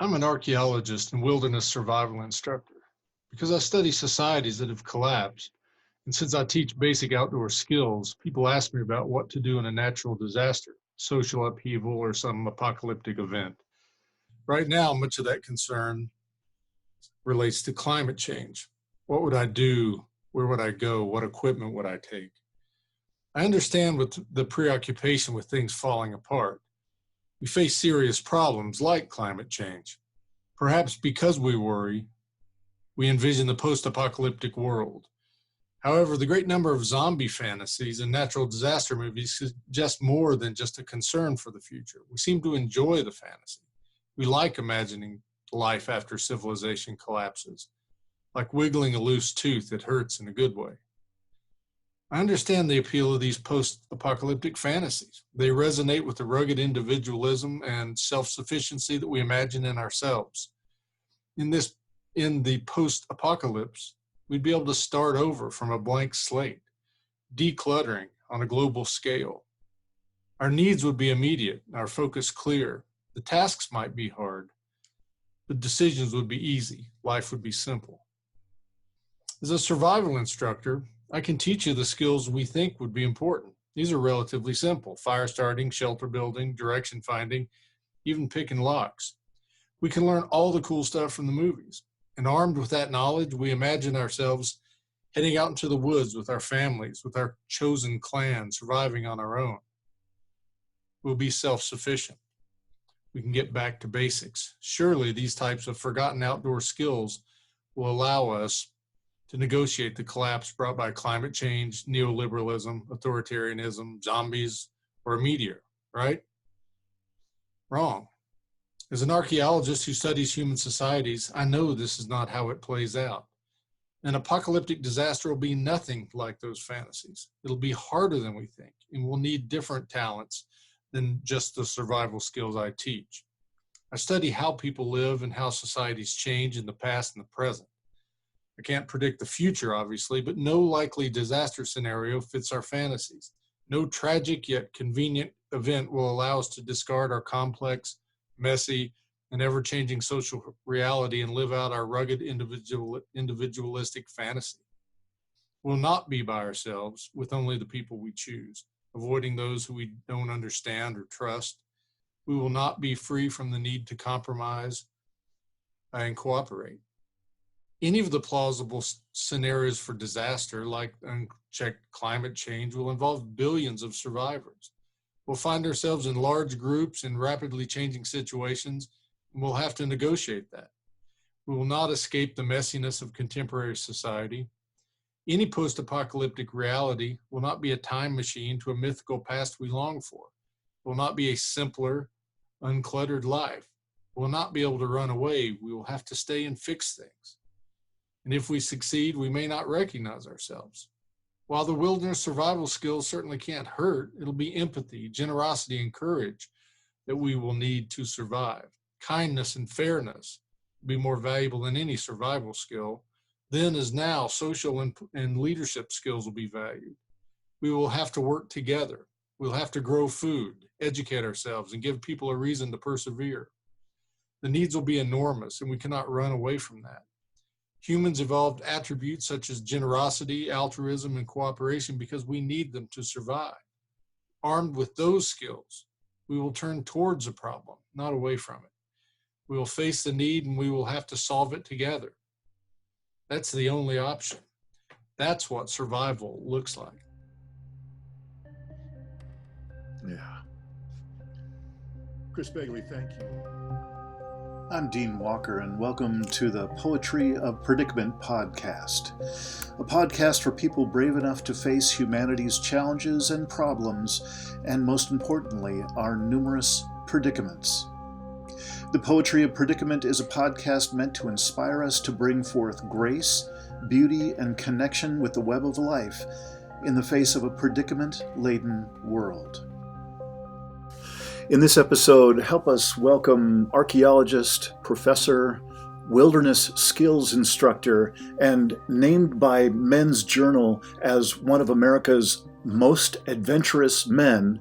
I'm an archaeologist and wilderness survival instructor because I study societies that have collapsed. And since I teach basic outdoor skills, people ask me about what to do in a natural disaster, social upheaval, or some apocalyptic event. Right now, much of that concern relates to climate change. What would I do? Where would I go? What equipment would I take? I understand with the preoccupation with things falling apart. We face serious problems like climate change. Perhaps because we worry, we envision the post-apocalyptic world. However, the great number of zombie fantasies and natural disaster movies suggest more than just a concern for the future. We seem to enjoy the fantasy. We like imagining life after civilization collapses, like wiggling a loose tooth that hurts in a good way. I understand the appeal of these post-apocalyptic fantasies. They resonate with the rugged individualism and self-sufficiency that we imagine in ourselves. In the post-apocalypse, we'd be able to start over from a blank slate, decluttering on a global scale. Our needs would be immediate, our focus clear. The tasks might be hard, but decisions would be easy. Life would be simple. As a survival instructor, I can teach you the skills we think would be important. These are relatively simple: fire starting, shelter building, direction finding, even picking locks. We can learn all the cool stuff from the movies. And armed with that knowledge, we imagine ourselves heading out into the woods with our families, with our chosen clan, surviving on our own. We'll be self-sufficient. We can get back to basics. Surely these types of forgotten outdoor skills will allow us to negotiate the collapse brought by climate change, neoliberalism, authoritarianism, zombies, or a meteor, right? Wrong. As an archaeologist who studies human societies, I know this is not how it plays out. An apocalyptic disaster will be nothing like those fantasies. It'll be harder than we think, and we'll need different talents than just the survival skills I teach. I study how people live and how societies change in the past and the present. I can't predict the future, obviously, but no likely disaster scenario fits our fantasies. No tragic yet convenient event will allow us to discard our complex, messy, and ever-changing social reality and live out our rugged individualistic fantasy. We'll not be by ourselves with only the people we choose, avoiding those who we don't understand or trust. We will not be free from the need to compromise and cooperate. Any of the plausible scenarios for disaster, like unchecked climate change, will involve billions of survivors. We'll find ourselves in large groups in rapidly changing situations, and we'll have to negotiate that. We will not escape the messiness of contemporary society. Any post-apocalyptic reality will not be a time machine to a mythical past we long for. It will not be a simpler, uncluttered life. We will not be able to run away. We will have to stay and fix things. And if we succeed, we may not recognize ourselves. While the wilderness survival skills certainly can't hurt, it'll be empathy, generosity, and courage that we will need to survive. Kindness and fairness will be more valuable than any survival skill. Then as now, social and leadership skills will be valued. We will have to work together. We'll have to grow food, educate ourselves, and give people a reason to persevere. The needs will be enormous, and we cannot run away from that. Humans evolved attributes such as generosity, altruism, and cooperation because we need them to survive. Armed with those skills, we will turn towards a problem, not away from it. We will face the need and we will have to solve it together. That's the only option. That's what survival looks like. Yeah. Chris Begley, thank you. I'm Dean Walker, and welcome to the Poetry of Predicament podcast, a podcast for people brave enough to face humanity's challenges and problems, and most importantly, our numerous predicaments. The Poetry of Predicament is a podcast meant to inspire us to bring forth grace, beauty, and connection with the web of life in the face of a predicament-laden world. In this episode, help us welcome archaeologist, professor, wilderness skills instructor, and named by Men's Journal as one of America's most adventurous men,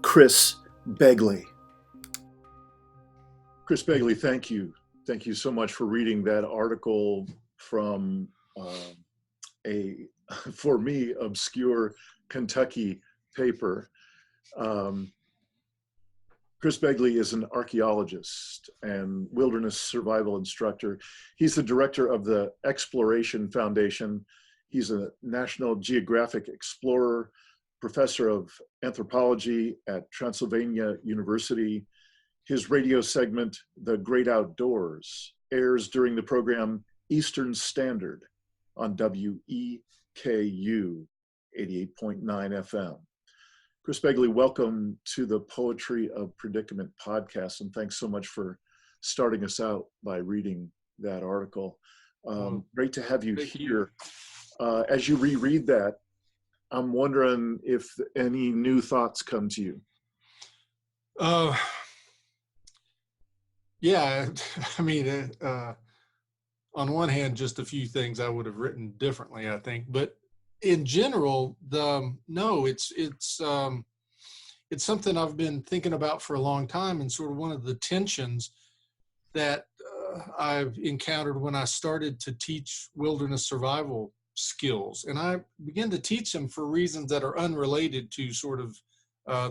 Chris Begley. Chris Begley, thank you. Thank you so much for reading that article from a, for me, obscure Kentucky paper. Chris Begley is an archaeologist and wilderness survival instructor. He's the director of the Exploration Foundation. He's a National Geographic explorer, professor of anthropology at Transylvania University. His radio segment, The Great Outdoors, airs during the program Eastern Standard on WEKU 88.9 FM. Chris Begley, welcome to the Poetry of Predicament podcast, and thanks so much for starting us out by reading that article. Great to have you here. As you reread that, I'm wondering if any new thoughts come to you. Yeah, I mean, on one hand, just a few things I would have written differently, I think, but in general, it's something I've been thinking about for a long time, and sort of one of the tensions that I've encountered when I started to teach wilderness survival skills. And I began to teach them for reasons that are unrelated to sort of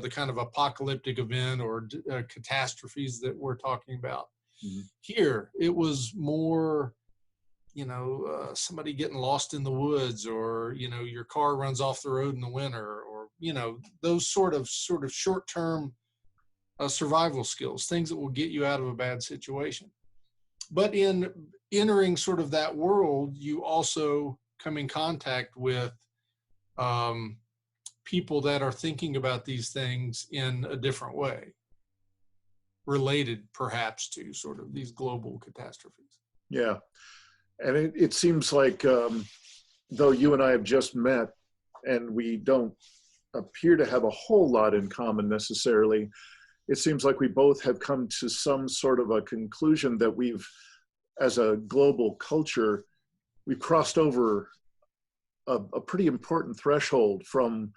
the kind of apocalyptic event or catastrophes that we're talking about. Mm-hmm. Here, it was more, somebody getting lost in the woods, or, your car runs off the road in the winter, or, those sort of short-term survival skills, things that will get you out of a bad situation. But in entering sort of that world, you also come in contact with people that are thinking about these things in a different way, related perhaps to sort of these global catastrophes. Yeah. And it seems like, though you and I have just met and we don't appear to have a whole lot in common necessarily, it seems like we both have come to some sort of a conclusion that we've, as a global culture, we've crossed over a pretty important threshold from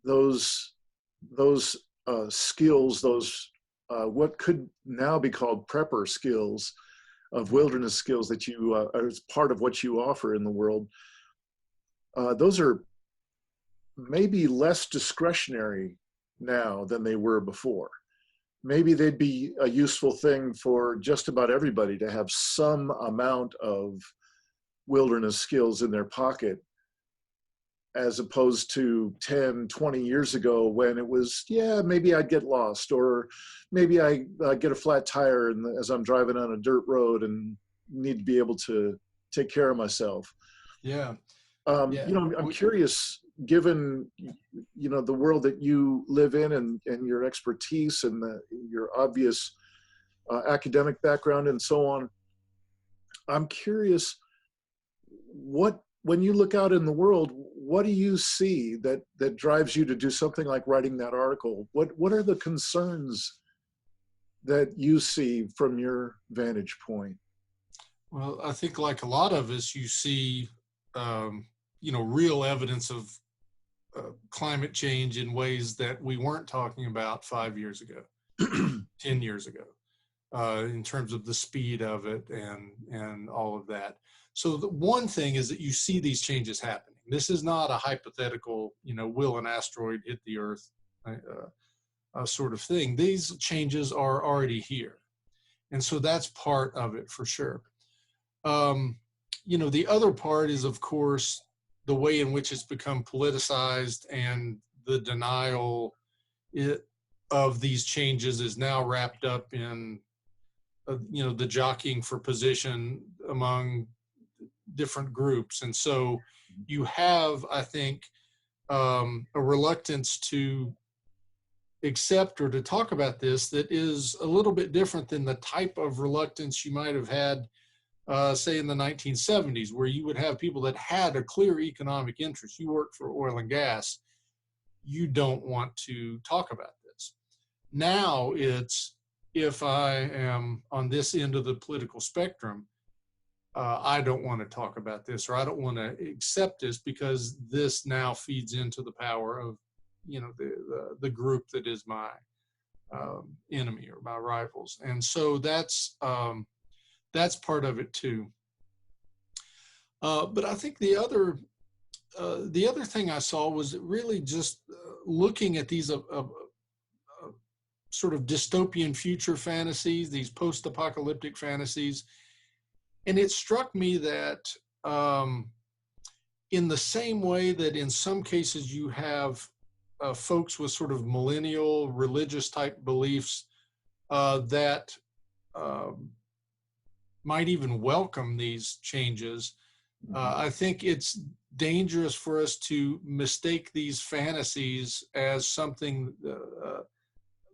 those skills, what could now be called prepper skills, of wilderness skills that you are as part of what you offer in the world. Those are maybe less discretionary now than they were before. Maybe they'd be a useful thing for just about everybody to have some amount of wilderness skills in their pocket, as opposed to 10, 20 years ago when it was, maybe I'd get lost, or maybe I get a flat tire as I'm driving on a dirt road and need to be able to take care of myself. Yeah. I'm curious, given, the world that you live in and your expertise and your obvious academic background and so on, I'm curious, when you look out in the world, what do you see that drives you to do something like writing that article? What are the concerns that you see from your vantage point? Well, I think like a lot of us, you see, real evidence of climate change in ways that we weren't talking about 5 years ago, 10 years ago, in terms of the speed of it and all of that. So the one thing is that you see these changes happening. This is not a hypothetical, will an asteroid hit the Earth sort of thing. These changes are already here. And so that's part of it for sure. The other part is, of course, the way in which it's become politicized, and the denial of these changes is now wrapped up in, the jockeying for position among different groups. And so you have, I think, a reluctance to accept or to talk about this that is a little bit different than the type of reluctance you might have had, say, in the 1970s, where you would have people that had a clear economic interest. You work for oil and gas, you don't want to talk about this. Now it's, if I am on this end of the political spectrum, I don't want to talk about this, or I don't want to accept this, because this now feeds into the power of, the group that is my enemy or my rivals. And so that's part of it too. But I think the other thing I saw was really just looking at these sort of dystopian future fantasies, these post-apocalyptic fantasies. And it struck me that in the same way that in some cases you have folks with sort of millennial religious type beliefs that might even welcome these changes, I think it's dangerous for us to mistake these fantasies as something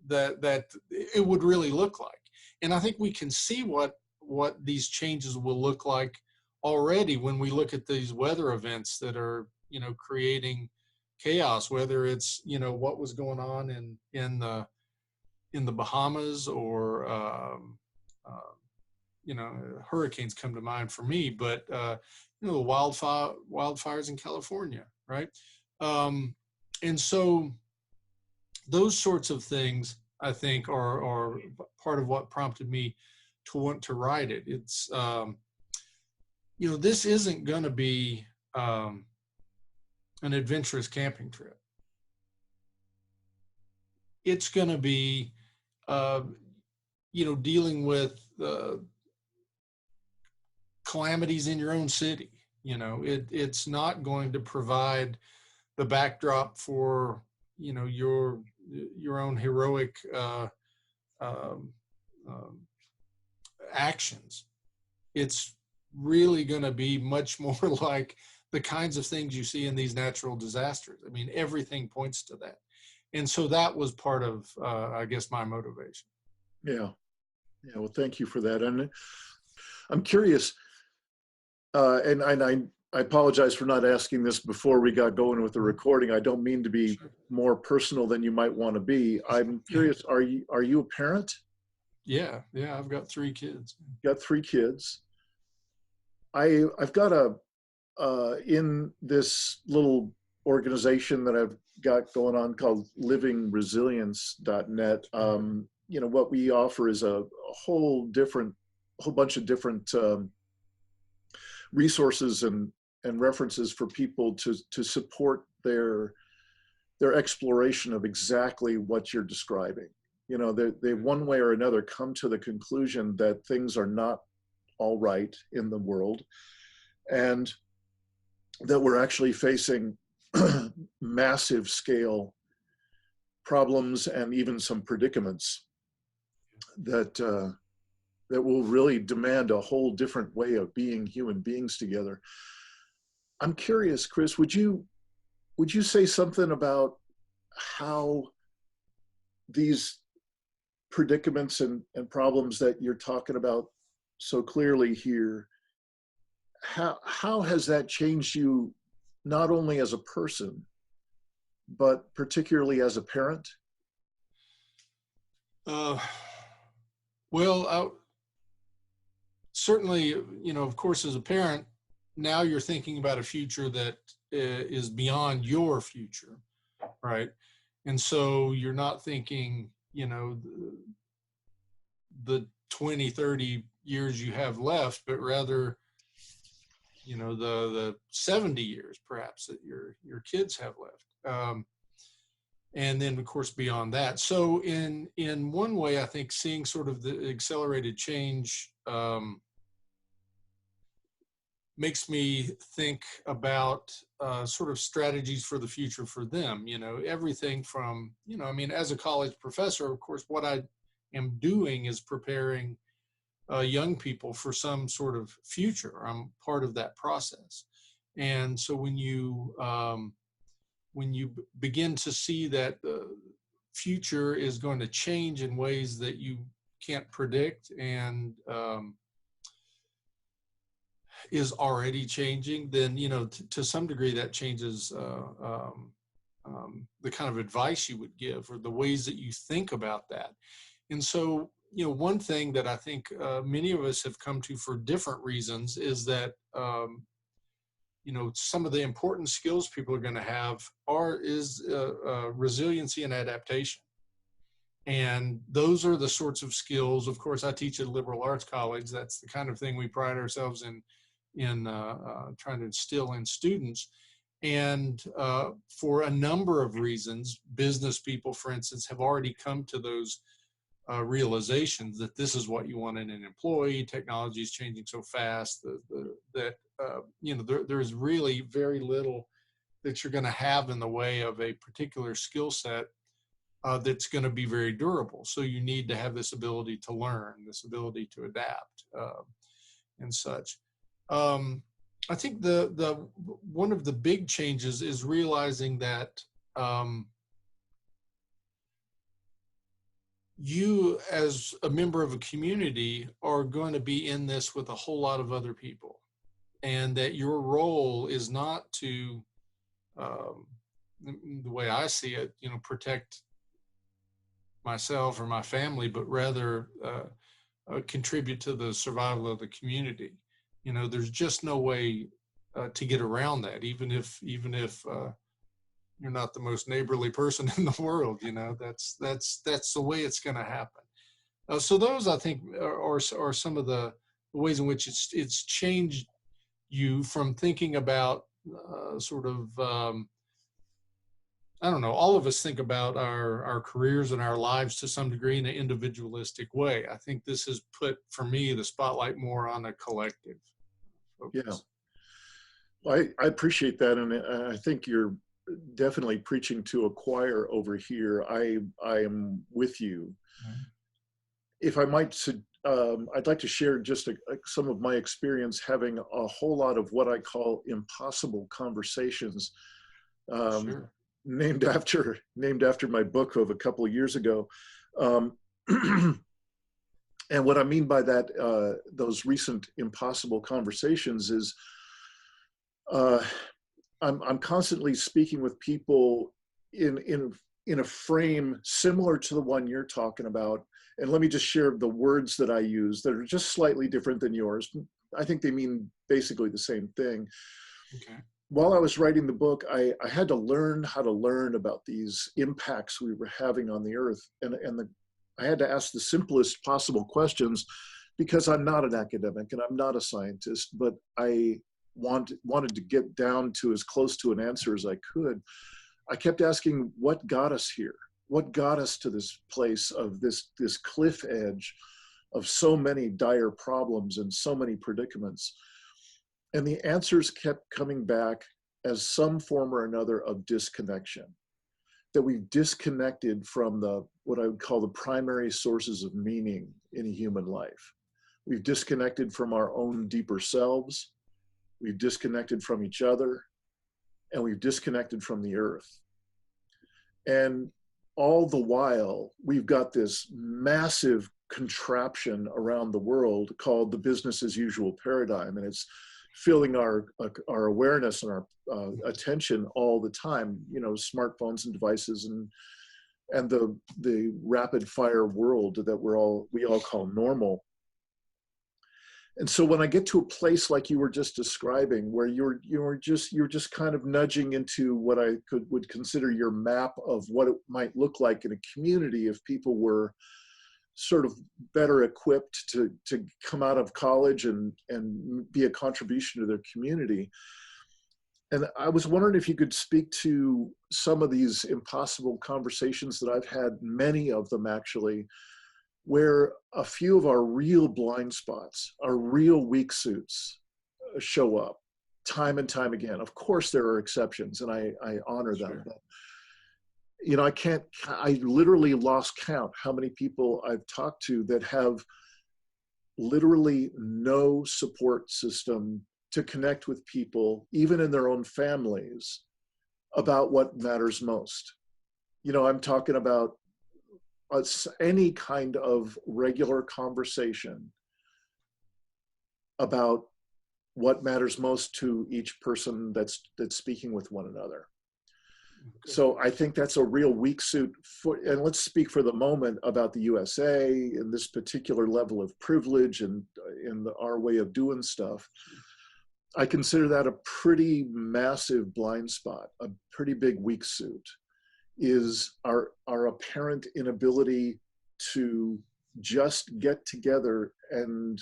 that it would really look like. And I think we can see what these changes will look like already when we look at these weather events that are, creating chaos, whether it's, what was going on in the Bahamas or, hurricanes come to mind for me, but, the wildfires in California, right? And so those sorts of things, I think, are part of what prompted me to want to write it. It's, this isn't going to be an adventurous camping trip. It's going to be, dealing with calamities in your own city. It's not going to provide the backdrop for, your own heroic actions. It's really going to be much more like the kinds of things you see in these natural disasters. I mean, everything points to that. And so that was part of, I guess, my motivation. Yeah. Well, thank you for that. And I'm curious, and I apologize for not asking this before we got going with the recording. I don't mean to be more personal than you might want to be. I'm curious, are you a parent? Yeah, I've got 3 kids. Got 3 kids. I've got in this little organization that I've got going on called livingresilience.net. What we offer is a whole bunch of different resources and references for people to support their exploration of exactly what you're describing. They one way or another come to the conclusion that things are not all right in the world, and that we're actually facing massive scale problems and even some predicaments that will really demand a whole different way of being human beings together. I'm curious, Chris, would you say something about how these predicaments and problems that you're talking about so clearly here, how has that changed you, not only as a person, but particularly as a parent? Well, certainly, of course, as a parent, now you're thinking about a future that is beyond your future, right? And so you're not thinking, the 20, 30 years you have left, but rather, the 70 years perhaps that your kids have left. And then, of course, beyond that. So in one way, I think seeing sort of the accelerated change makes me think about sort of strategies for the future for them. Everything from, as a college professor, of course, what I am doing is preparing young people for some sort of future. I'm part of that process. And so when you begin to see that the future is going to change in ways that you can't predict and is already changing, then, to some degree that changes the kind of advice you would give or the ways that you think about that. And so, one thing that I think many of us have come to for different reasons is that some of the important skills people are going to have is resiliency and adaptation. And those are the sorts of skills. Of course, I teach at a liberal arts college. That's the kind of thing we pride ourselves in trying to instill in students. And for a number of reasons, business people, for instance, have already come to those realizations that this is what you want in an employee. Technology is changing so fast that there's really very little that you're going to have in the way of a particular skill set that's going to be very durable. So you need to have this ability to learn, this ability to adapt, and such. I think the one of the big changes is realizing that you, as a member of a community, are going to be in this with a whole lot of other people, and that your role is not to, the way I see it, protect myself or my family, but rather contribute to the survival of the community. There's just no way to get around that, even if you're not the most neighborly person in the world. That's the way it's going to happen. So those, I think, are some of the ways in which it's changed you from thinking about sort of I don't know, all of us think about our careers and our lives to some degree in an individualistic way. I think this has put, for me, the spotlight more on a collective focus. Yeah, well, I appreciate that. And I think you're definitely preaching to a choir over here. I am with you. Mm-hmm. If I might, I'd like to share just some of my experience having a whole lot of what I call impossible conversations. Sure. Named after my book of a couple of years ago. And what I mean by that, those recent impossible conversations is I'm constantly speaking with people in a frame similar to the one you're talking about. And let me just share the words that I use that are just slightly different than yours. I think they mean basically the same thing. Okay. While I was writing the book, I had to learn how to learn about these impacts we were having on the earth. And I had to ask the simplest possible questions because I'm not an academic and I'm not a scientist, but I wanted to get down to as close to an answer as I could. I kept asking, what got us here? What got us to this place of this cliff edge of so many dire problems and so many predicaments? And the answers kept coming back as some form or another of disconnection, that we've disconnected from what I would call the primary sources of meaning in a human life. We've disconnected from our own deeper selves, we've disconnected from each other, and we've disconnected from the earth. And all the while, we've got this massive contraption around the world called the business as usual paradigm, and it's filling our awareness and our attention all the time. Smartphones and devices and the rapid fire world that we all call normal. And so when I get to a place like you were just describing, where you're just kind of nudging into what I would consider your map of what it might look like in a community if people were sort of better equipped to come out of college and be a contribution to their community. And I was wondering if you could speak to some of these impossible conversations that I've had, many of them actually, where a few of our real blind spots, our real weak suits show up time and time again. Of course, there are exceptions, and I honor them. But, I literally lost count how many people I've talked to that have literally no support system to connect with people, even in their own families, about what matters most. I'm talking about any kind of regular conversation about what matters most to each person that's speaking with one another. So I think that's a real weak suit and let's speak for the moment about the USA and this particular level of privilege and in our way of doing stuff. I consider that a pretty massive blind spot, a pretty big weak suit. is our apparent inability to just get together and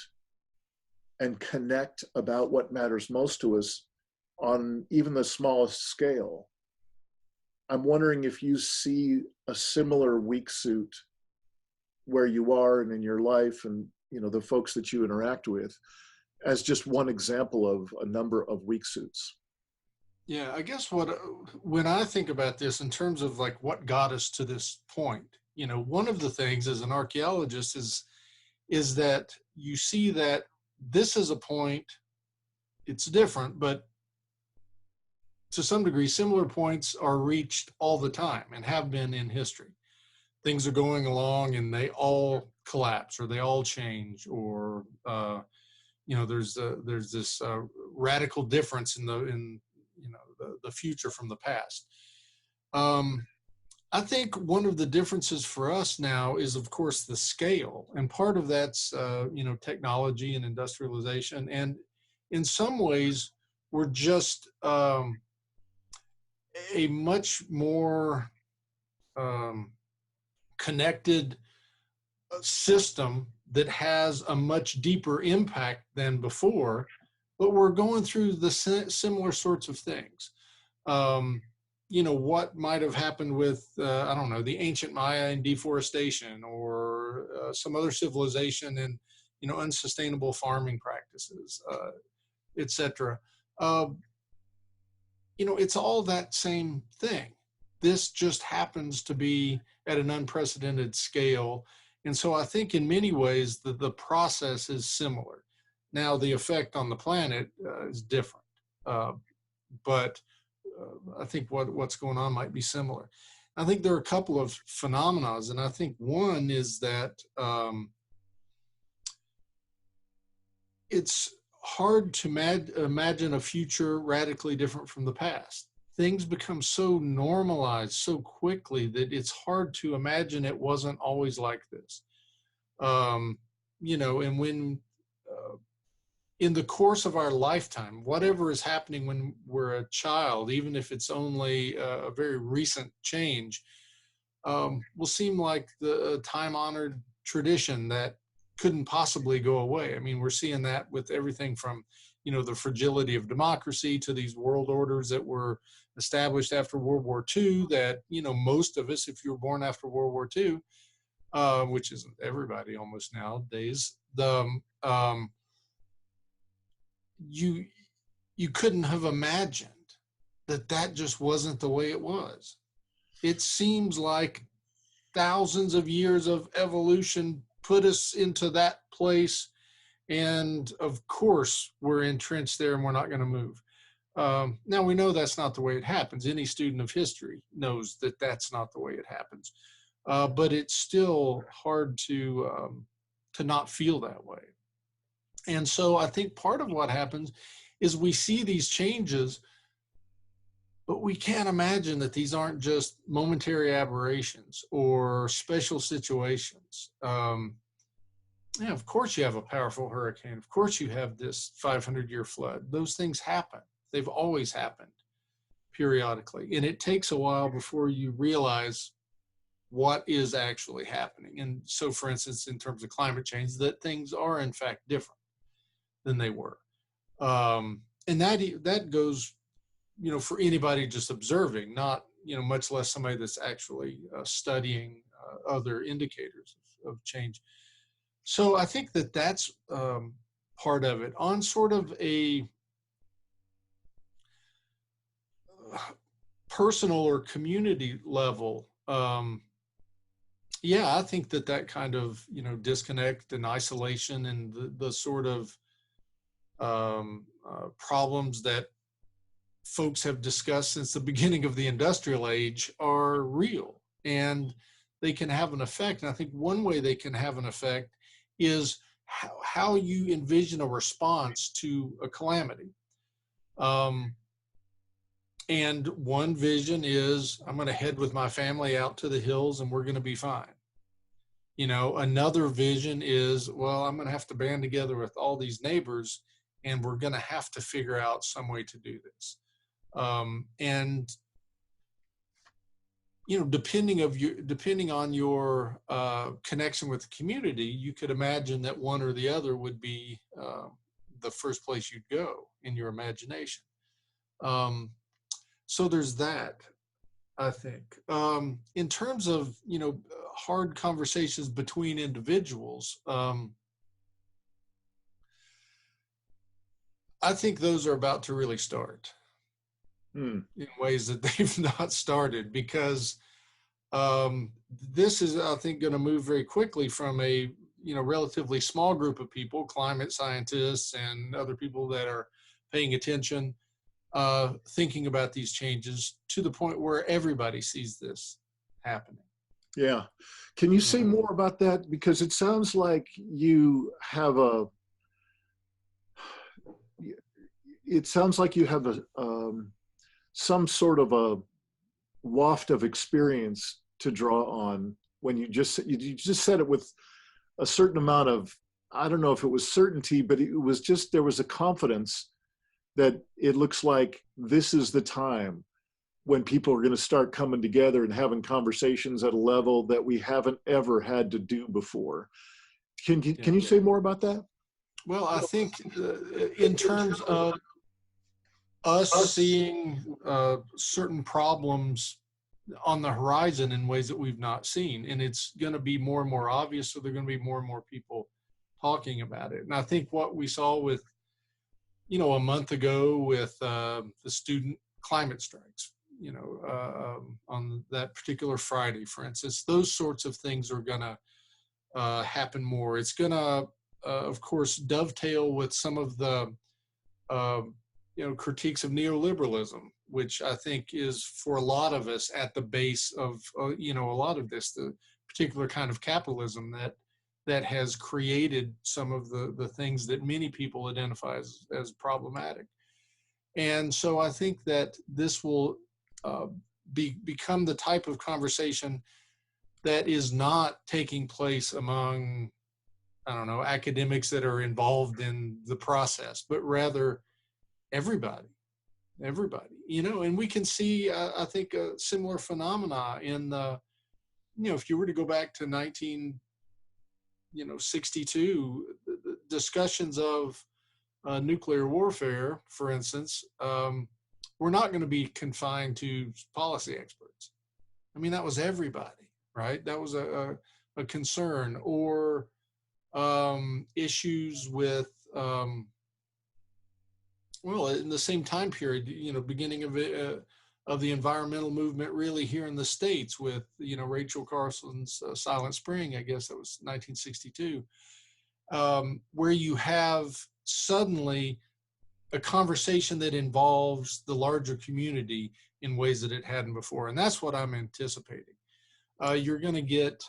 connect about what matters most to us on even the smallest scale. I'm wondering if you see a similar weak suit where you are and in your life, and the folks that you interact with, as just one example of a number of weak suits. Yeah, I guess when I think about this in terms of like what got us to this point, one of the things as an archaeologist is that you see that this is a point, it's different, but to some degree, similar points are reached all the time and have been in history. Things are going along and they all collapse or they all change, or there's this radical difference in the future from the past. I think one of the differences for us now is, of course, the scale, and part of that's technology and industrialization, and in some ways we're just a much more connected system that has a much deeper impact than before, but we're going through the similar sorts of things. What might have happened with, I don't know, the ancient Maya and deforestation, or some other civilization and, unsustainable farming practices, etc. It's all that same thing. This just happens to be at an unprecedented scale. And so I think in many ways the process is similar. Now the effect on the planet is different, but I think what's going on might be similar. I think there are a couple of phenomena, and I think one is that it's hard to imagine a future radically different from the past. Things become so normalized so quickly that it's hard to imagine it wasn't always like this. And when in the course of our lifetime, whatever is happening when we're a child, even if it's only a very recent change, will seem like the time-honored tradition that couldn't possibly go away. I mean, we're seeing that with everything from, the fragility of democracy to these world orders that were established after World War II that, most of us, if you were born after World War II, which isn't everybody almost nowadays, you couldn't have imagined that just wasn't the way it was. It seems like thousands of years of evolution put us into that place, and of course we're entrenched there and we're not going to move. Now we know that's not the way it happens. Any student of history knows that that's not the way it happens, but it's still hard to not feel that way. And so I think part of what happens is we see these changes, but we can't imagine that these aren't just momentary aberrations or special situations. Yeah, of course you have a powerful hurricane. Of course you have this 500-year flood. Those things happen. They've always happened periodically. And it takes a while before you realize what is actually happening. And so, for instance, in terms of climate change, that things are in fact different than they were. And that goes, for anybody just observing, not, much less somebody that's actually studying other indicators of change. So I think that's part of it. On sort of a personal or community level, yeah, I think that kind of, disconnect and isolation and the sort of problems that folks have discussed since the beginning of the industrial age are real, and they can have an effect. And I think one way they can have an effect is how you envision a response to a calamity. And one vision is, I'm going to head with my family out to the hills and we're going to be fine. Another vision is, well, I'm going to have to band together with all these neighbors and we're going to have to figure out some way to do this. And depending on your connection with the community, you could imagine that one or the other would be the first place you'd go in your imagination. So there's that, I think. In terms of, hard conversations between individuals, I think those are about to really start in ways that they've not started, because this is, I think, going to move very quickly from a relatively small group of people, climate scientists and other people that are paying attention, thinking about these changes, to the point where everybody sees this happening. Yeah. Can you say more about that? Because it sounds like you have some sort of a waft of experience to draw on when you just said it with a certain amount of, I don't know if it was certainty, but it was just, there was a confidence that it looks like this is the time when people are going to start coming together and having conversations at a level that we haven't ever had to do before. Can you say more about that? Well, I think in terms of us seeing certain problems on the horizon in ways that we've not seen, and it's going to be more and more obvious, so there are going to be more and more people talking about it. And I think what we saw with, a month ago with the student climate strikes, on that particular Friday, for instance, those sorts of things are going to happen more. It's going to, of course, dovetail with some of the, critiques of neoliberalism, which I think is, for a lot of us, at the base of, a lot of this, the particular kind of capitalism that has created some of the things that many people identify as problematic. And so I think that this will become the type of conversation that is not taking place among, academics that are involved in the process, but rather everybody, and we can see, I think, a similar phenomena in the, if you were to go back to 1962, the discussions of nuclear warfare, for instance, were not going to be confined to policy experts. I mean, that was everybody, right? That was a concern. Or issues with, in the same time period, beginning of the environmental movement, really here in the States, with, Rachel Carson's Silent Spring, I guess that was 1962, where you have suddenly a conversation that involves the larger community in ways that it hadn't before. And that's what I'm anticipating. You're going to get,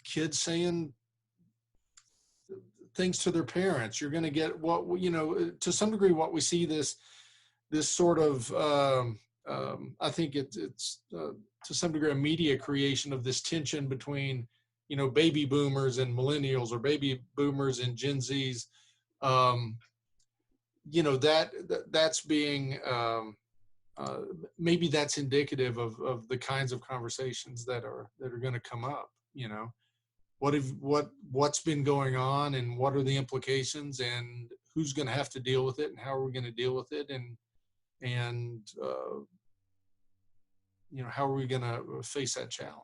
kids saying things to their parents. You're going to get what, to some degree, what we see this sort of, I think it's to some degree a media creation of this tension between, baby boomers and millennials, or baby boomers and Gen Zs. That's being, maybe that's indicative of the kinds of conversations that are going to come up. What's been going on, and what are the implications, and who's going to have to deal with it, and how are we going to deal with it, and how are we going to face that challenge?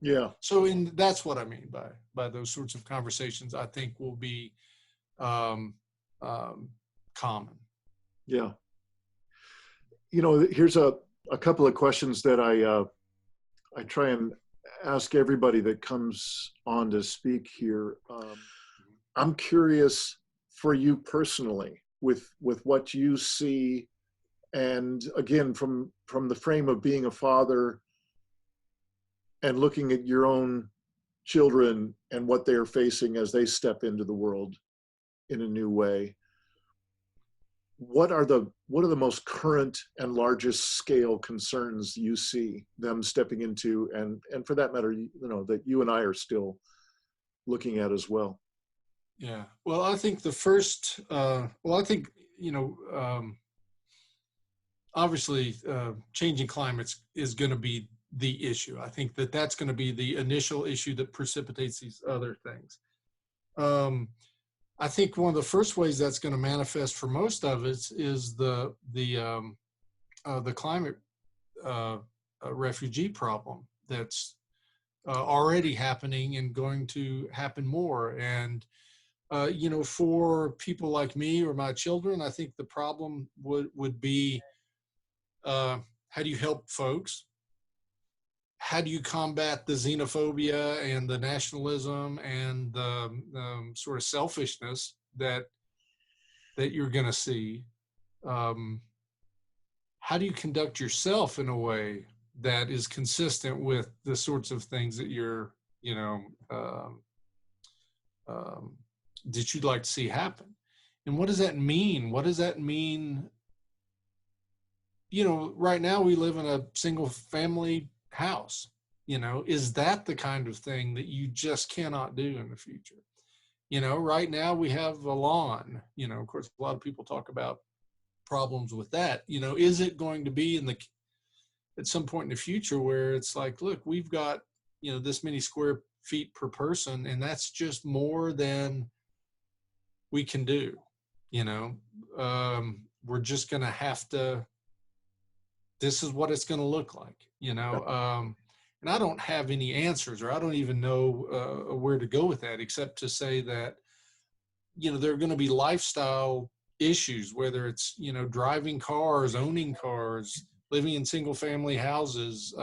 Yeah. So that's what I mean by those sorts of conversations, I think, will be common. Yeah. Here's a couple of questions that I try and ask everybody that comes on to speak here. I'm curious for you personally, with what you see, and again, from the frame of being a father and looking at your own children and what they're facing as they step into the world in a new way. What are the most current and largest scale concerns you see them stepping into, and for that matter, that you and I are still looking at as well? Yeah. Well, I think the first, I obviously, changing climates is going to be the issue. I think that that's going to be the initial issue that precipitates these other things. I think one of the first ways that's going to manifest for most of it is the climate refugee problem that's already happening and going to happen more. And you know, for people like me or my children, I think the problem would be how do you help folks? How do you combat the xenophobia and the nationalism and the sort of selfishness that you're going to see? How do you conduct yourself in a way that is consistent with the sorts of things that you're, you know, that you'd like to see happen? And what does that mean? What does that mean? You know, right now we live in a single family house. You know, is that the kind of thing that you just cannot do in the future? You know, right now we have a lawn. You know, of course, a lot of people talk about problems with that. You know, is it going to be at some point in the future where it's like, look, we've got, you know, this many square feet per person, and that's just more than we can do. You know, we're just going to have to, this is what it's going to look like, you know. And I don't have any answers, or I don't even know where to go with that, except to say that, you know, there are going to be lifestyle issues, whether it's, you know, driving cars, owning cars, living in single family houses,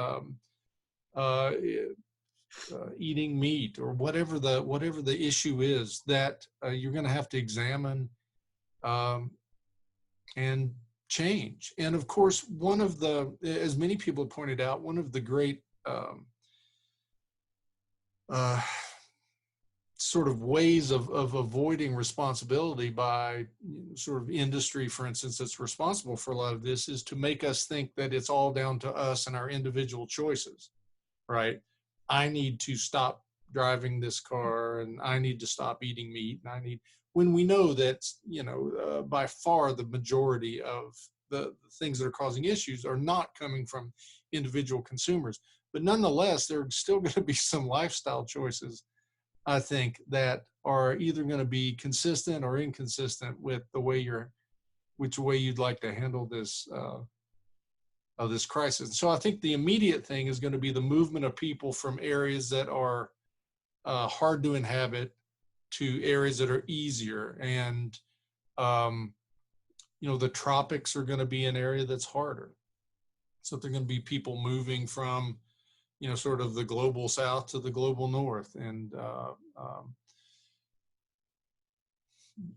eating meat, or whatever the issue is that you're going to have to examine and change. And of course, one of the, as many people have pointed out, one of the great sort of ways of avoiding responsibility by sort of industry, for instance, that's responsible for a lot of this, is to make us think that it's all down to us and our individual choices, right? I need to stop driving this car, and I need to stop eating meat, and when we know that, you know, by far the majority of the things that are causing issues are not coming from individual consumers. But nonetheless, there are still going to be some lifestyle choices, I think, that are either going to be consistent or inconsistent with the way which way you'd like to handle this this crisis. So I think the immediate thing is going to be the movement of people from areas that are hard to inhabit to areas that are easier. And you know, the tropics are going to be an area that's harder. So they're going to be people moving from, you know, sort of the global south to the global north. And,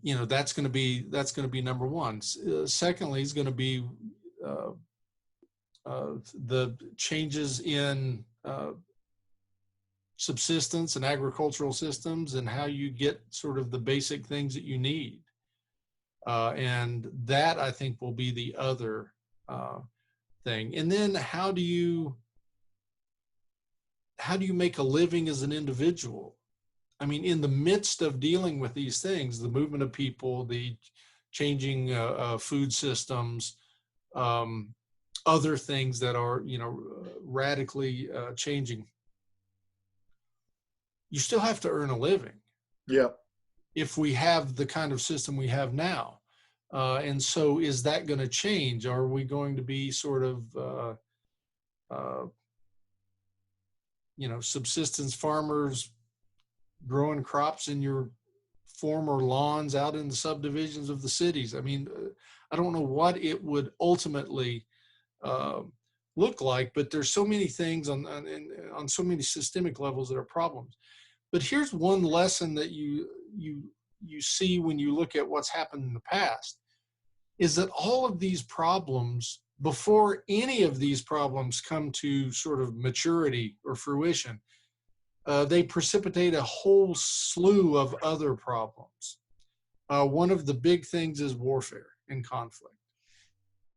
you know, that's going to be number one. Secondly, is going to be the changes in subsistence and agricultural systems, and how you get sort of the basic things that you need. And that, I think, will be the other thing. And then how do you make a living as an individual? I mean, in the midst of dealing with these things, the movement of people, the changing food systems, other things that are, you know, radically changing, you still have to earn a living. Yeah. If we have the kind of system we have now. And so is that going to change? Are we going to be sort of, you know, subsistence farmers growing crops in your former lawns out in the subdivisions of the cities? I mean, I don't know what it would ultimately look like, but there's so many things on so many systemic levels that are problems. But here's one lesson that you see when you look at what's happened in the past, is that all of these problems, before any of these problems come to sort of maturity or fruition, they precipitate a whole slew of other problems. One of the big things is warfare and conflict.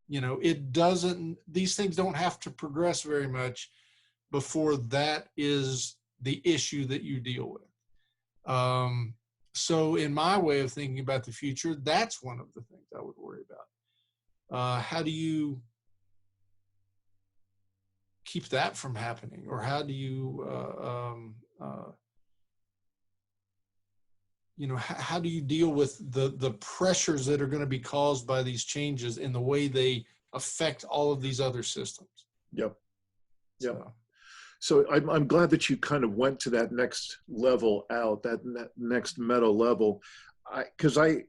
You know, these things don't have to progress very much before that is the issue that you deal with. So in my way of thinking about the future, that's one of the things I would worry about. How do you keep that from happening? Or how do you, how do you deal with the pressures that are going to be caused by these changes and the way they affect all of these other systems? Yep. So I'm glad that you kind of went to that next level out, that next meta level, because I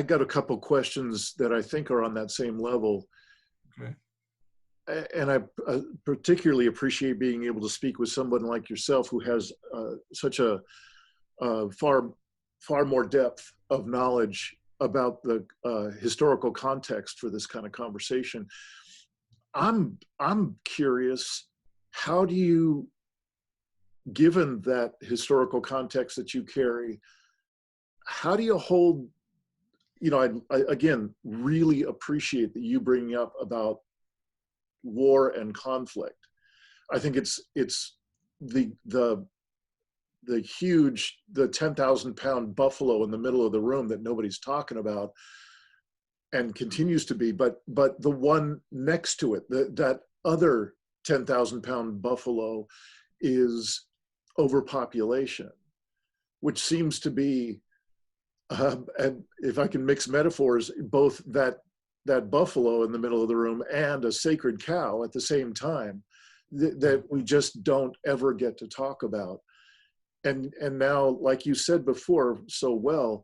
got a couple questions that I think are on that same level. Okay. And I particularly appreciate being able to speak with someone like yourself who has such a far more depth of knowledge about the historical context for this kind of conversation. I'm curious, how do you, given that historical context that you carry, how do you hold, I again really appreciate that you bringing up about war and conflict. I think it's the 10,000-pound buffalo in the middle of the room that nobody's talking about and continues to be, but the one next to it, that other 10,000-pound buffalo is overpopulation, which seems to be, and if I can mix metaphors, both that buffalo in the middle of the room and a sacred cow at the same time that we just don't ever get to talk about. And now, like you said before so well,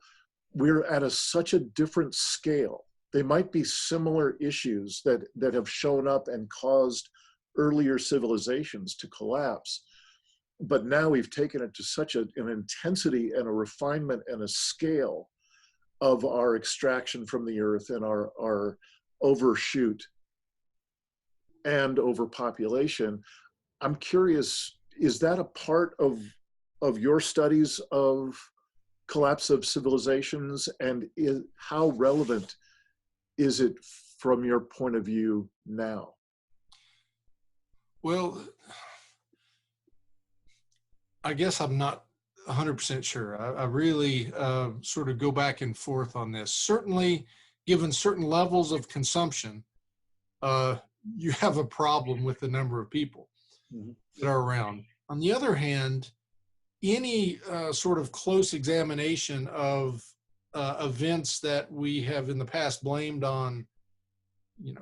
we're at such a different scale. They might be similar issues that have shown up and caused earlier civilizations to collapse, but now we've taken it to such an intensity and a refinement and a scale of our extraction from the earth and our overshoot and overpopulation. I'm curious, is that a part of your studies of collapse of civilizations, and how relevant is it from your point of view now? Well, I guess I'm not 100% sure. I really sort of go back and forth on this. Certainly, given certain levels of consumption, you have a problem with the number of people that are around. On the other hand, any sort of close examination of events that we have in the past blamed on,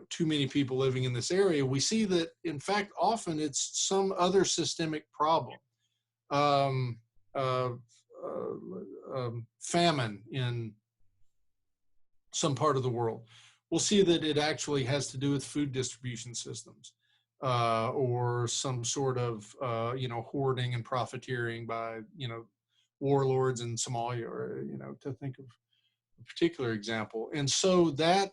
too many people living in this area, we see that, in fact, often it's some other systemic problem. Famine in some part of the world. We'll see that it actually has to do with food distribution systems, or some sort of, hoarding and profiteering by, warlords in Somalia, or, to think of a particular example. And so that,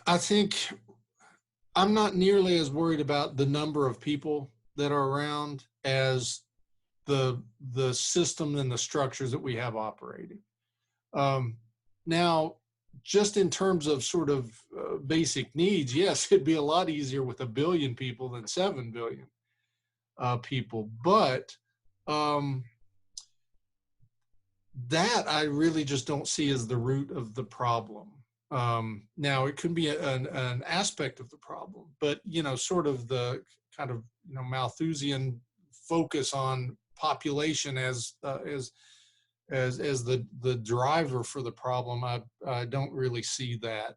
I think I'm not nearly as worried about the number of people that are around as the system and the structures that we have operating. Now, just in terms of sort of basic needs, yes, it'd be a lot easier with 1 billion people than 7 billion people. But that I really just don't see as the root of the problem. Now, it could be an aspect of the problem, but, sort of the kind of, Malthusian focus on population as the driver for the problem, I don't really see that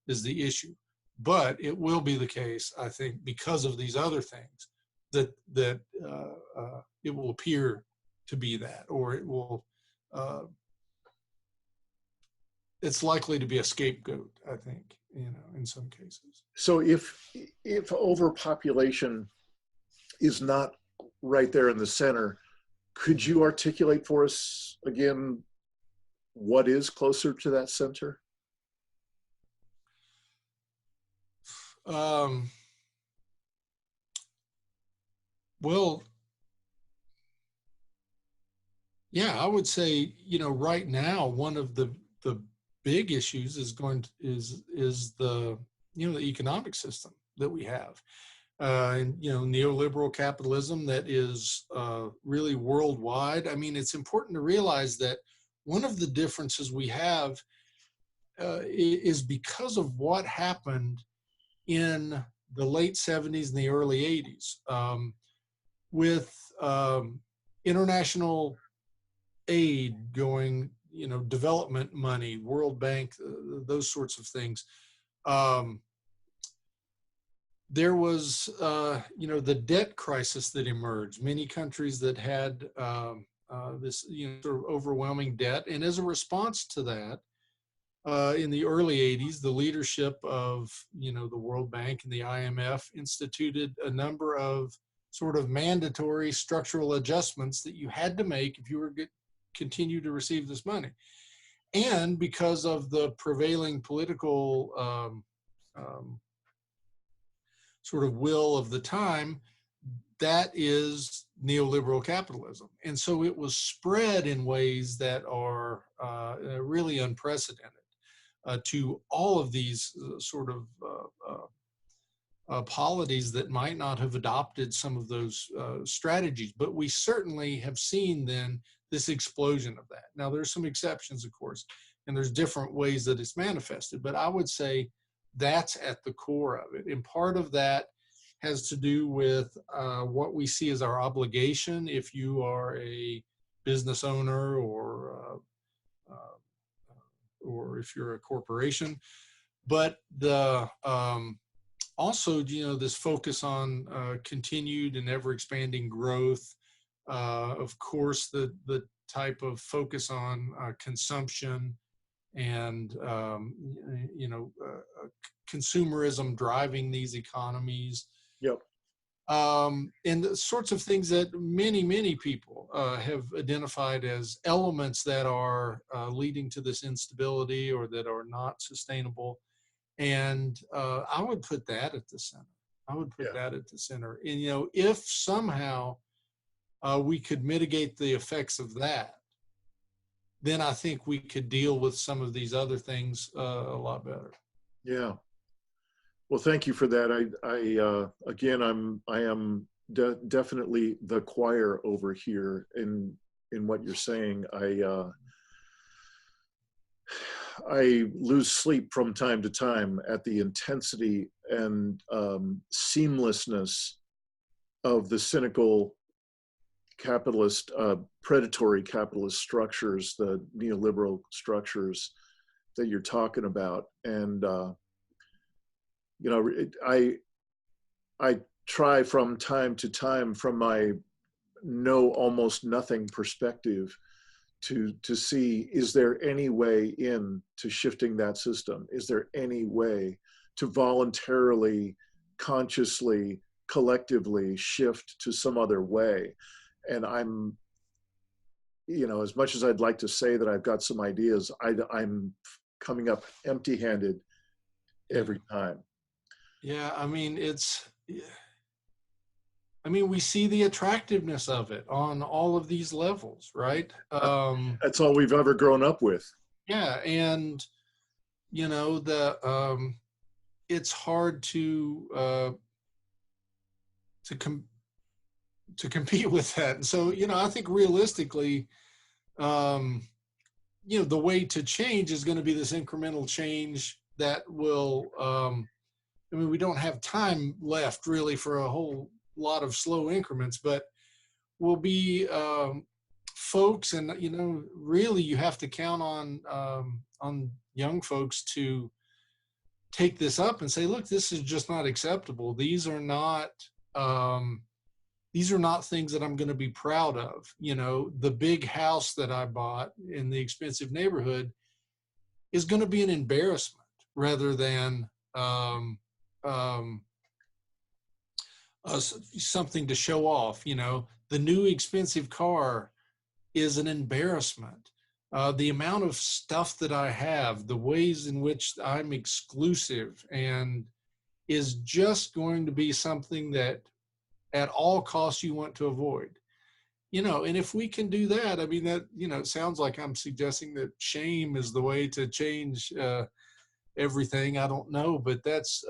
as the issue. But it will be the case, I think, because of these other things, that it will appear to be that, or it will. It's likely to be a scapegoat, I think, in some cases. So if overpopulation is not right there in the center, could you articulate for us again what is closer to that center? Well, yeah, I would say, right now, one of the big issues is the the economic system that we have, and neoliberal capitalism that is really worldwide. I mean, it's important to realize that one of the differences we have is because of what happened in the late 70s and the early 80s, with international aid going, development money, World Bank, those sorts of things. There was, the debt crisis that emerged. Many countries that had this, sort of overwhelming debt, and as a response to that, in the early 80s, the leadership of, the World Bank and the IMF instituted a number of sort of mandatory structural adjustments that you had to make if you were to continue to receive this money. And because of the prevailing political sort of will of the time, that is neoliberal capitalism. And so it was spread in ways that are really unprecedented to all of these sort of polities that might not have adopted some of those strategies. But we certainly have seen then this explosion of that. Now, there's some exceptions, of course, and there's different ways that it's manifested, but I would say that's at the core of it. And part of that has to do with what we see as our obligation if you are a business owner or if you're a corporation. But the also, this focus on continued and ever expanding growth. Of course, the type of focus on consumption and consumerism driving these economies. Yep. And the sorts of things that many people have identified as elements that are leading to this instability or that are not sustainable. And I would put that at the center. That at the center. And, if somehow we could mitigate the effects of that, then I think we could deal with some of these other things a lot better. Yeah. Well, thank you for that. I am definitely the choir over here in what you're saying. I lose sleep from time to time at the intensity and seamlessness of the cynical capitalist, predatory capitalist structures, the neoliberal structures that you're talking about. And I try from time to time, from my know almost nothing perspective, to see, is there any way in to shifting that system? Is there any way to voluntarily, consciously, collectively shift to some other way? And I'm, as much as I'd like to say that I've got some ideas, I'm coming up empty-handed every time. Yeah, we see the attractiveness of it on all of these levels, right? That's all we've ever grown up with. Yeah, and it's hard to compete with that. And so, I think realistically, the way to change is going to be this incremental change that will. We don't have time left really for a whole lot of slow increments, but will be folks, and really you have to count on young folks to take this up and say, look, this is just not acceptable. These are not things that I'm going to be proud of. The big house that I bought in the expensive neighborhood is going to be an embarrassment rather than something to show off. The new expensive car is an embarrassment. The amount of stuff that I have, the ways in which I'm exclusive, and is just going to be something that at all costs you want to avoid. And if we can do that, that, it sounds like I'm suggesting that shame is the way to change everything. I don't know, but that's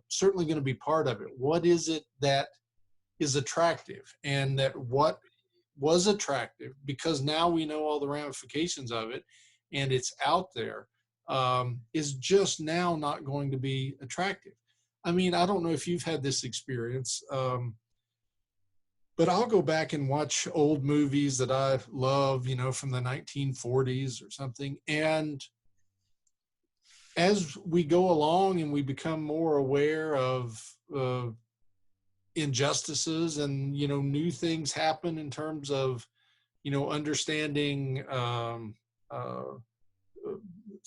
certainly going to be part of it. What is it that is attractive, and that what was attractive, because now we know all the ramifications of it and it's out there, is just now not going to be attractive. I mean, I don't know if you've had this experience, but I'll go back and watch old movies that I love, from the 1940s or something. And as we go along and we become more aware of injustices and, new things happen in terms of, understanding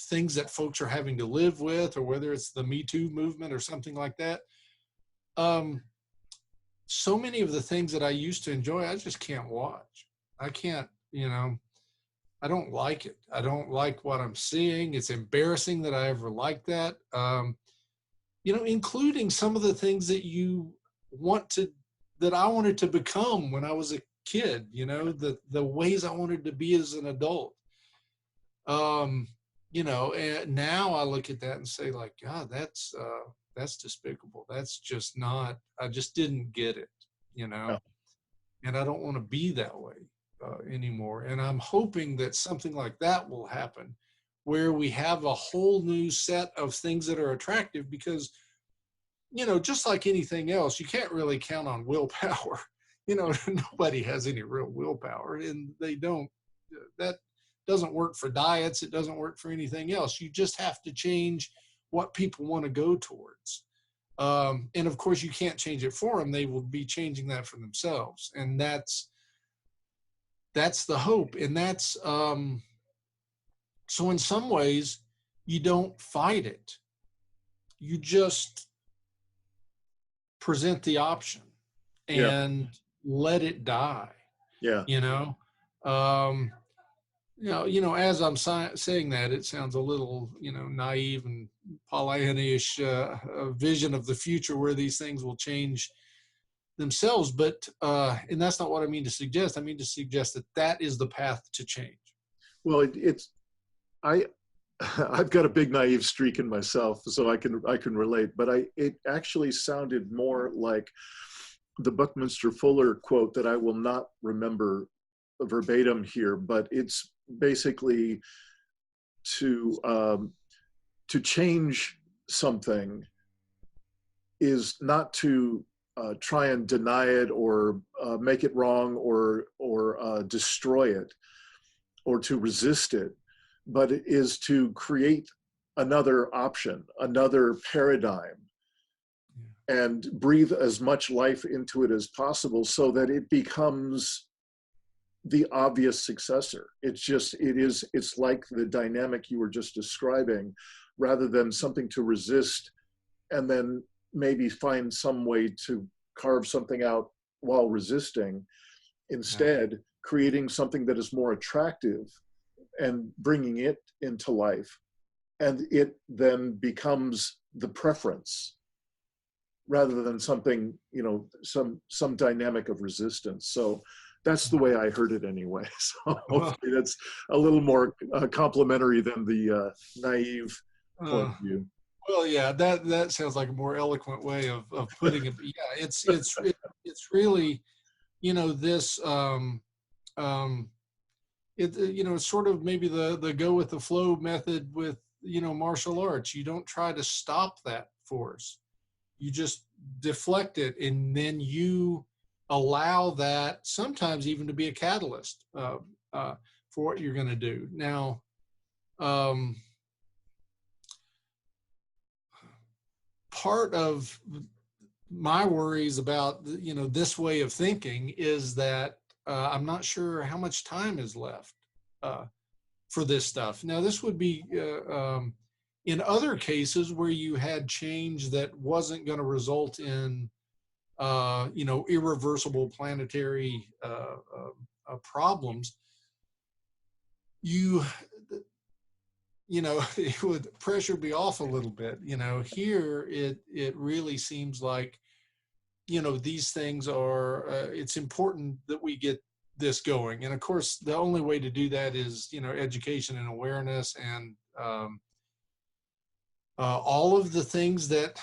things that folks are having to live with, or whether it's the Me Too movement or something like that. So many of the things that I used to enjoy, I just can't watch. I can't, I don't like it. I don't like what I'm seeing. It's embarrassing that I ever liked that. Including some of the things that that I wanted to become when I was a kid, the ways I wanted to be as an adult. And now I look at that and say, like, God, that's despicable. That's just not, I just didn't get it, Yeah. and I don't want to be that way anymore. And I'm hoping that something like that will happen, where we have a whole new set of things that are attractive, because, just like anything else, you can't really count on willpower. Nobody has any real willpower, and they don't. That doesn't work for diets. It doesn't work for anything else. You just have to change what people want to go towards. And of course, you can't change it for them. They will be changing that for themselves. And that's the hope. And that's, so in some ways, you don't fight it. You just present the option and let it die. Yeah. As I'm saying that, it sounds a little, naive and Pollyanna-ish vision of the future where these things will change themselves. But, and that's not what I mean to suggest. I mean to suggest that is the path to change. Well, I've got a big naive streak in myself, so I can relate. But it actually sounded more like the Buckminster Fuller quote that I will not remember verbatim here, but it's basically to change something is not to try and deny it or make it wrong or destroy it or to resist it, but it is to create another option, another paradigm, and breathe as much life into it as possible so that it becomes the obvious successor. It's like the dynamic you were just describing, rather than something to resist and then maybe find some way to carve something out while resisting. Instead, creating something that is more attractive and bringing it into life. And it then becomes the preference rather than something, some dynamic of resistance. So that's the way I heard it anyway. So hopefully that's a little more complimentary than the naive point of view. Well, yeah, that sounds like a more eloquent way of putting it. Yeah, it's really, this it's sort of maybe the go with the flow method with martial arts. You don't try to stop that force. You just deflect it, and then you allow that sometimes even to be a catalyst for what you're going to do. Now, part of my worries about this way of thinking is that I'm not sure how much time is left for this stuff. Now, this would be in other cases where you had change that wasn't going to result in irreversible planetary problems. It would pressure be off a little bit. Here it really seems like these things are it's important that we get this going, and of course the only way to do that is education and awareness, and all of the things that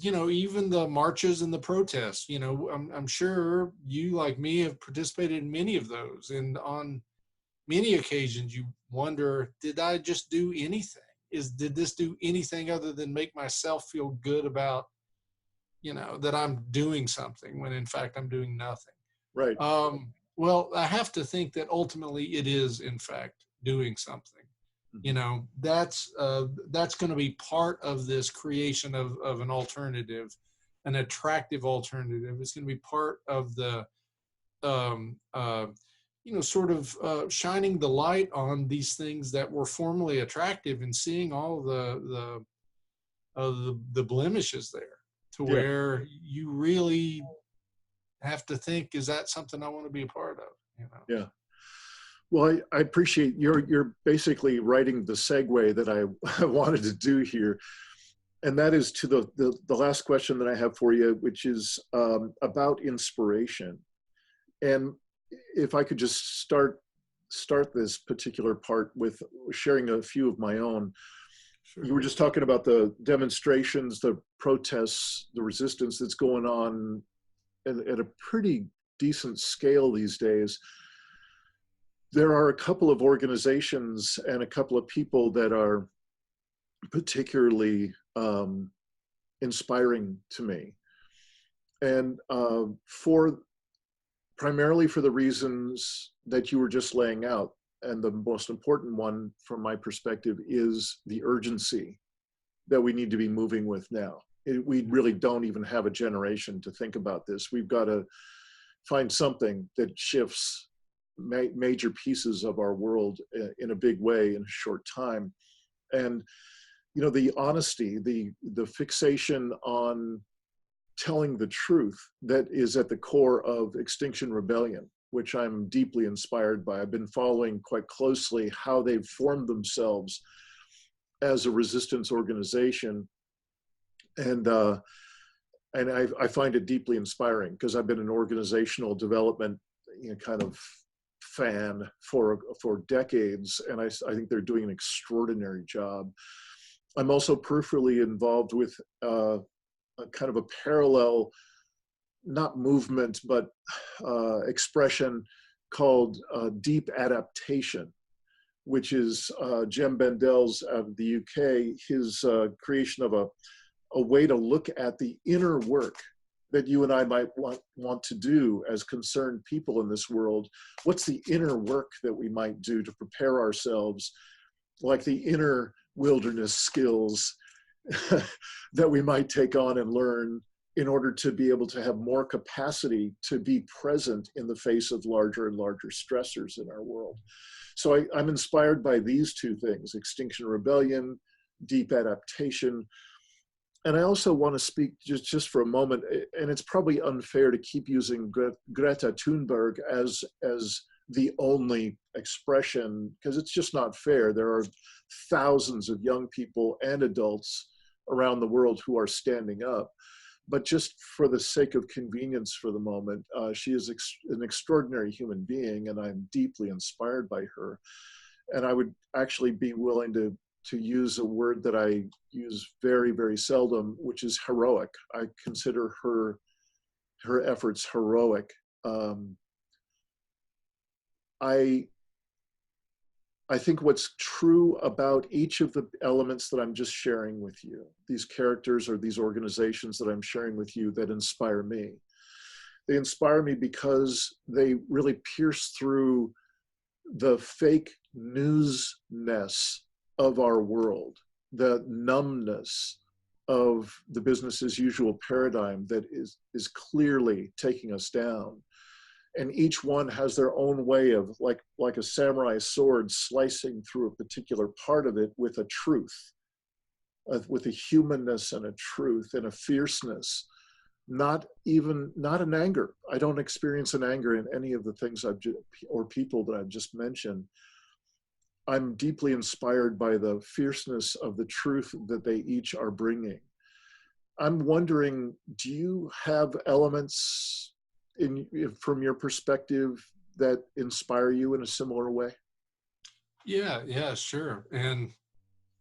even the marches and the protests. I'm sure you, like me, have participated in many of those, and on many occasions you wonder, did I just do anything? did this do anything other than make myself feel good about, that I'm doing something when in fact I'm doing nothing? Right. Well, I have to think that ultimately it is in fact doing something. That's going to be part of this creation of an alternative, an attractive alternative. It's going to be part of the sort of shining the light on these things that were formerly attractive and seeing all the blemishes there, to where you really have to think, is that something I want to be a part of? Yeah. Well, I appreciate you're basically writing the segue that I wanted to do here. And that is to the last question that I have for you, which is about inspiration. And if I could just start this particular part with sharing a few of my own. Sure. You were just talking about the demonstrations, the protests, the resistance that's going on at a pretty decent scale these days. There are a couple of organizations and a couple of people that are particularly inspiring to me. And primarily for the reasons that you were just laying out. And the most important one from my perspective is the urgency that we need to be moving with now. We really don't even have a generation to think about this. We've got to find something that shifts major pieces of our world in a big way in a short time. And, the honesty, the fixation on telling the truth that is at the core of Extinction Rebellion, which I'm deeply inspired by. I've been following quite closely how they've formed themselves as a resistance organization. And I find it deeply inspiring because I've been an organizational development kind of fan for decades, and I think they're doing an extraordinary job. I'm also peripherally involved with a kind of a parallel, not movement, but expression called Deep Adaptation, which is Jem Bendel's out of the UK, his creation of a way to look at the inner work that you and I might want to do as concerned people in this world. What's the inner work that we might do to prepare ourselves, like the inner wilderness skills that we might take on and learn in order to be able to have more capacity to be present in the face of larger and larger stressors in our world. So I'm inspired by these two things, Extinction Rebellion, Deep Adaptation. And I also want to speak just for a moment, and it's probably unfair to keep using Greta Thunberg as the only expression, because it's just not fair. There are thousands of young people and adults around the world who are standing up. But just for the sake of convenience for the moment, she is an extraordinary human being, and I'm deeply inspired by her. And I would actually be willing to use a word that I use very, very seldom, which is heroic. I consider her efforts heroic. I think what's true about each of the elements that I'm just sharing with you, these characters or these organizations that I'm sharing with you that inspire me, they inspire me because they really pierce through the fake newsness of our world, the numbness of the business as usual paradigm that is clearly taking us down. And each one has their own way of, like a samurai sword, slicing through a particular part of it with a truth, with a humanness and a truth and a fierceness, not an anger. I don't experience an anger in any of the things or people that I've just mentioned. I'm deeply inspired by the fierceness of the truth that they each are bringing. I'm wondering, do you have elements from your perspective that inspire you in a similar way? Yeah, sure. And,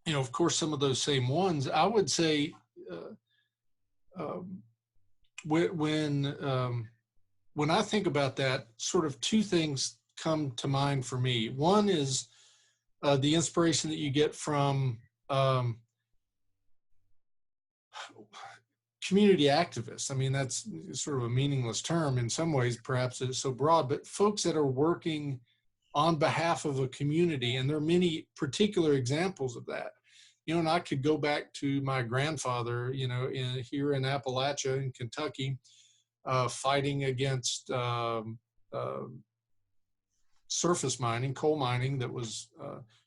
of course, some of those same ones, I would say when I think about that, sort of two things come to mind for me. One is the inspiration that you get from community activists. I mean, that's sort of a meaningless term in some ways, perhaps it's so broad, but folks that are working on behalf of a community. And there are many particular examples of that. You know, and I could go back to my grandfather, you know, here in Appalachia in Kentucky, fighting against surface mining, coal mining that was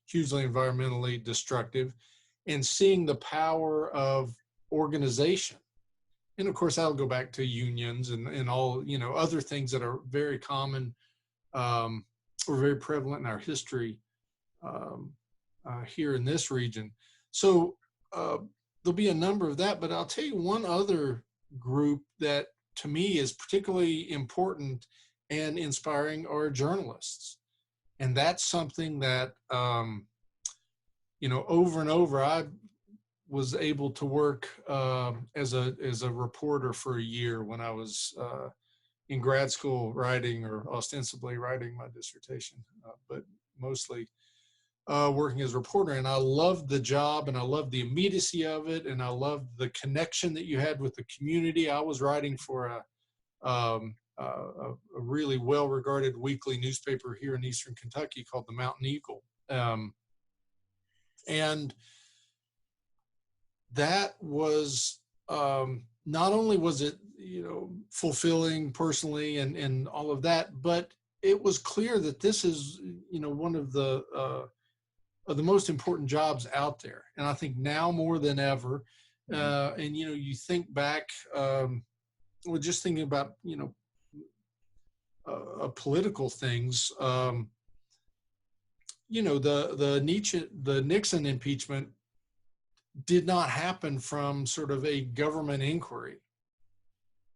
hugely environmentally destructive, and seeing the power of organization. And of course, I'll go back to unions and all, you know, other things that are very common or very prevalent in our history here in this region. So there'll be a number of that, but I'll tell you one other group that to me is particularly important and inspiring are journalists. And that's something that, you know, over and over, I was able to work as a reporter for a year when I was in grad school writing, or ostensibly writing my dissertation, but mostly working as a reporter. And I loved the job, and I loved the immediacy of it, and I loved the connection that you had with the community. I was writing for a really well-regarded weekly newspaper here in Eastern Kentucky called the Mountain Eagle. And that was, not only was it, you know, fulfilling personally and all of that, but it was clear that this is, you know, one of the most important jobs out there. And I think now more than ever, and, you know, you think back, we're just thinking about, you know, political things, you know, the Nixon impeachment did not happen from sort of a government inquiry.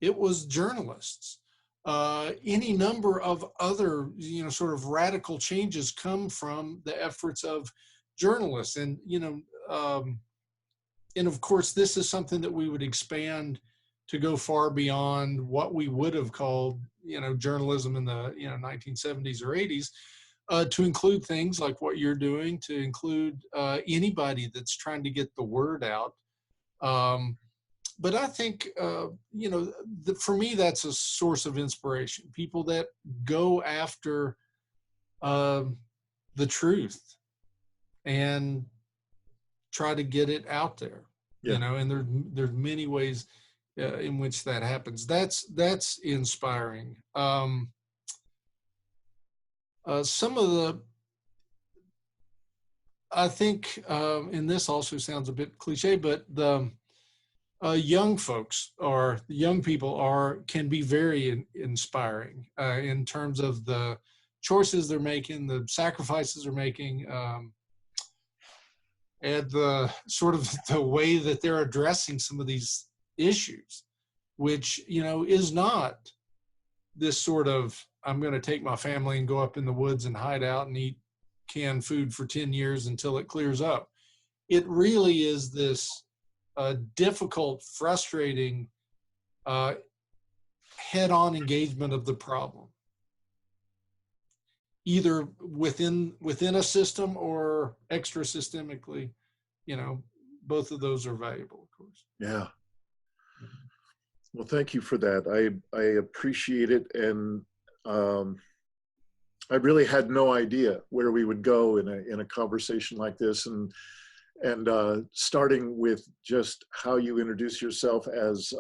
It was journalists. Any number of other, you know, sort of radical changes come from the efforts of journalists. And, you know, and of course, this is something that we would expand to go far beyond what we would have called, you know, journalism in the, you know, 1970s or 80s. To include things like what you're doing, to include anybody that's trying to get the word out. But I think, you know, for me, that's a source of inspiration. People that go after the truth and try to get it out there, you know, and there's many ways in which that happens. That's inspiring. Some of the, I think, and this also sounds a bit cliche, but the young folks or young people can be very inspiring in terms of the choices they're making, the sacrifices they're making, and the sort of the way that they're addressing some of these issues, which, you know, is not this sort of, I'm going to take my family and go up in the woods and hide out and eat canned food for 10 years until it clears up. It really is this difficult, frustrating, head-on engagement of the problem, either within a system or extra systemically. You know, both of those are valuable, of course. Yeah. Well, thank you for that. I appreciate it. And I really had no idea where we would go in a conversation like this, and starting with just how you introduce yourself as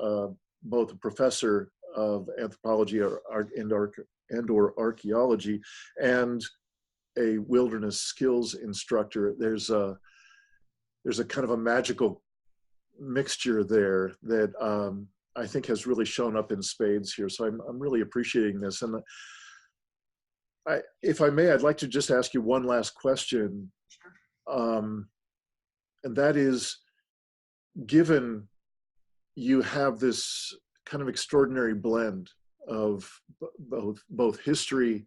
both a professor of anthropology or archaeology and a wilderness skills instructor. There's a kind of a magical mixture there that I think has really shown up in spades here. So I'm really appreciating this. And if I may, I'd like to just ask you one last question. Sure. And that is, given you have this kind of extraordinary blend of both history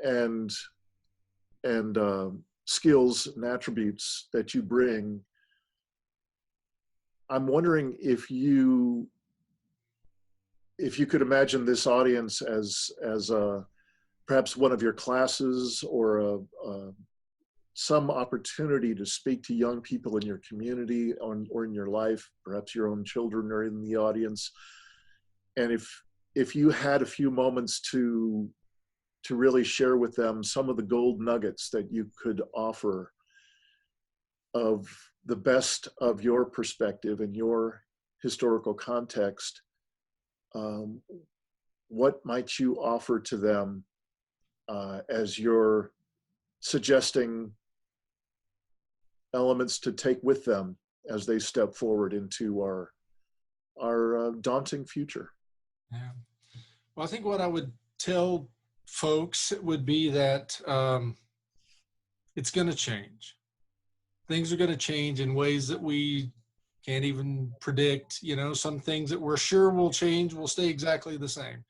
and skills and attributes that you bring, I'm wondering if you could imagine this audience as perhaps one of your classes or some opportunity to speak to young people in your community or in your life, perhaps your own children are in the audience. And if you had a few moments to really share with them some of the gold nuggets that you could offer of the best of your perspective and your historical context, what might you offer to them as you're suggesting elements to take with them as they step forward into our daunting future? Yeah. Well, I think what I would tell folks would be that it's going to change. Things are going to change in ways that we can't even predict. Some things that we're sure will change will stay exactly the same.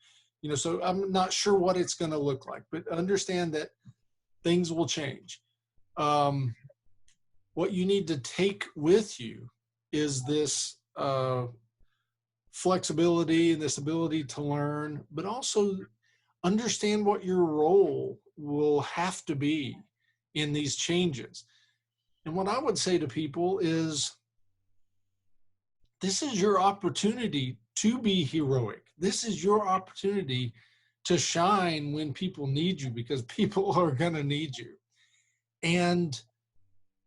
So I'm not sure what it's going to look like, but understand that things will change. What you need to take with you is this flexibility and this ability to learn, but also understand what your role will have to be in these changes. And what I would say to people is, this is your opportunity to be heroic. This is your opportunity to shine when people need you, because people are going to need you. And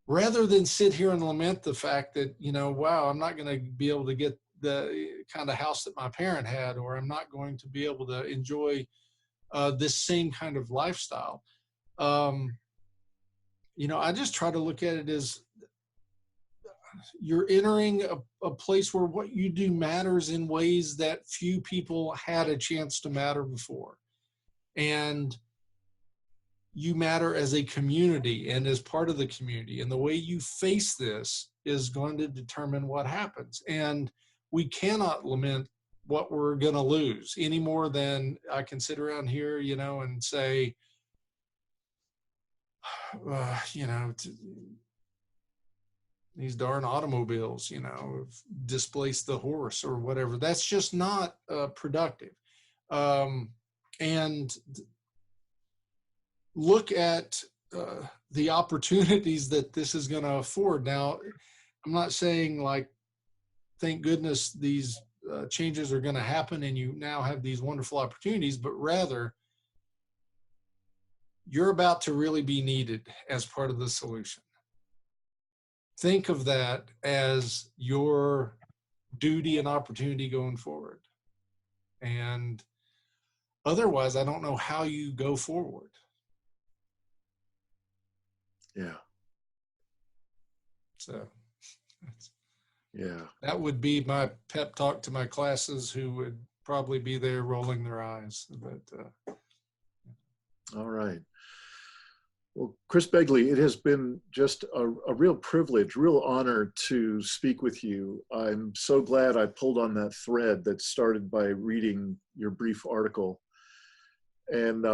rather than sit here and lament the fact that, wow, I'm not going to be able to get the kind of house that my parent had, or I'm not going to be able to enjoy this same kind of lifestyle. I just try to look at it as you're entering a place where what you do matters in ways that few people had a chance to matter before. And you matter as a community and as part of the community. And the way you face this is going to determine what happens. And we cannot lament what we're going to lose any more than I can sit around here, and say, these darn automobiles, have displaced the horse or whatever. That's just not productive. And look at the opportunities that this is going to afford. Now, I'm not saying thank goodness these changes are going to happen and you now have these wonderful opportunities, but rather you're about to really be needed as part of the solution. Think of that as your duty and opportunity going forward. And otherwise, I don't know how you go forward. Yeah. So, yeah, that would be my pep talk to my classes, who would probably be there rolling their eyes. But all right. Well, Chris Begley, it has been just a real privilege, real honor to speak with you. I'm so glad I pulled on that thread that started by reading your brief article. And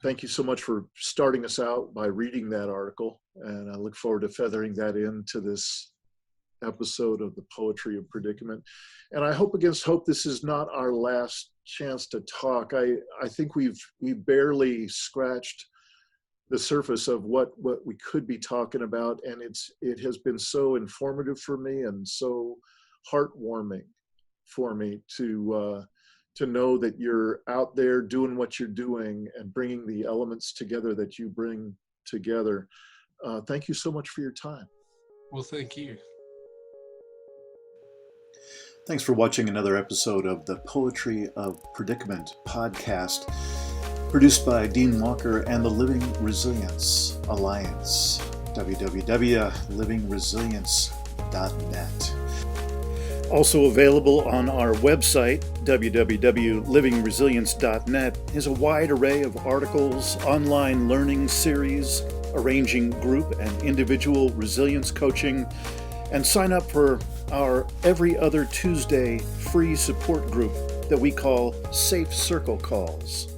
thank you so much for starting us out by reading that article. And I look forward to feathering that into this episode of the Poetry of Predicament. And I hope against hope this is not our last chance to talk. I think we barely scratched the surface of what we could be talking about, and it has been so informative for me and so heartwarming for me to know that you're out there doing what you're doing and bringing the elements together that you bring together. Thank you so much for your time. Well, thank you. Thanks for watching another episode of the Poetry of Predicament podcast, produced by Dean Walker and the Living Resilience Alliance, www.livingresilience.net. Also available on our website, www.livingresilience.net, is a wide array of articles, online learning series, arranging group and individual resilience coaching, and sign up for our every other Tuesday free support group that we call Safe Circle Calls.